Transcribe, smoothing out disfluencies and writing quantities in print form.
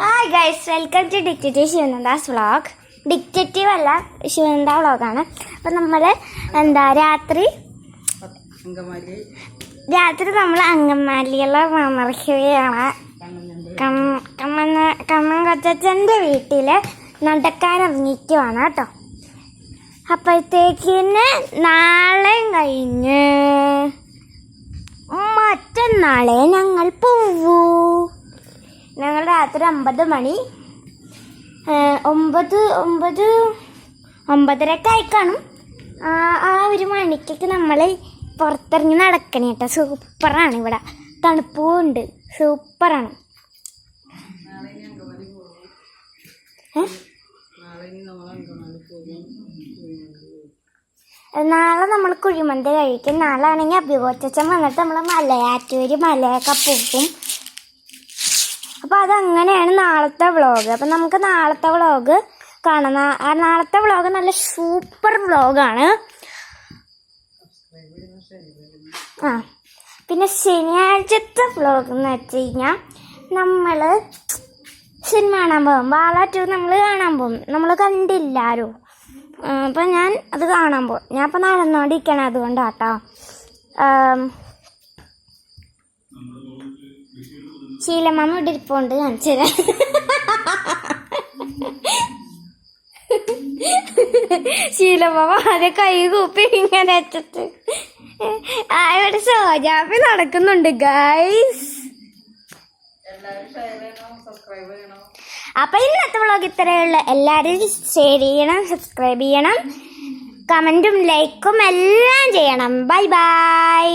Hi guys, welcome to detective Sivananda's vlog. Detective അല്ല, ശിവനന്ദ വ്ളോഗാണ്. അപ്പം നമ്മൾ രാത്രി നമ്മൾ അങ്കമാലികളെ മറിക്കുകയാണ്. കമ്മൻ കൊച്ചച്ഛൻ്റെ വീട്ടിൽ നടക്കാനിറങ്ങിക്കുവാണ് കേട്ടോ. അപ്പോഴത്തേക്കിന് നാളെ കഴിഞ്ഞ് മറ്റന്നാളെ ഞങ്ങൾ പോവൂ. ഞങ്ങൾ രാത്രി 9 മണി 9:30 ആയി കാണും. ആ ഒരു മണിക്കൊക്കെ നമ്മൾ പുറത്തിറങ്ങി നടക്കണേ കേട്ടോ. സൂപ്പറാണ്, ഇവിടെ തണുപ്പുണ്ട്, സൂപ്പറാണ്. നാളെ നമ്മൾ കുഴിമന്തി കഴിക്കും. നാളെ ആണെങ്കിൽ അഭികോച്ചൻ വന്നിട്ട് നമ്മൾ മലയാറ്റൂര് മലയൊക്കെ പോകും. അപ്പോൾ അതങ്ങനെയാണ് നാളത്തെ വ്ളോഗ്. അപ്പം നമുക്ക് നാളത്തെ വ്ളോഗ് കാണാം. നാളത്തെ വ്ളോഗ് നല്ല സൂപ്പർ വ്ളോഗാണ്. പിന്നെ ശനിയാഴ്ചത്തെ വ്ളോഗ് എന്ന് വെച്ച് കഴിഞ്ഞാൽ നമ്മൾ സിനിമ കാണാൻ പോകും. വാളാറ്റൂർ നമ്മൾ കാണാൻ പോകും. നമ്മൾ കണ്ടില്ല ആരും. അപ്പം ഞാൻ അത് കാണാൻ പോകും. ഞാൻ ഇപ്പം നടന്നുകൊണ്ടിരിക്കണം, അതുകൊണ്ടാട്ടോ. ശീലമാമ ഇവിടെ ഇരിപ്പുണ്ട്, കാണിച്ചു തരാം. ശീലമാമ ആദ്യം കൈ കൂപ്പി ഇങ്ങനെ വെച്ചിട്ട് ഇവിടെ സോജാപ്പി നടക്കുന്നുണ്ട് ഗൈസ്. അപ്പൊ ഇന്നത്തെ വ്ളോഗ് ഇത്രയുള്ള. എല്ലാവരും ഷെയർ ചെയ്യണം, സബ്സ്ക്രൈബ് ചെയ്യണം, കമന്റും ലൈക്കും എല്ലാം ചെയ്യണം. Bye bye.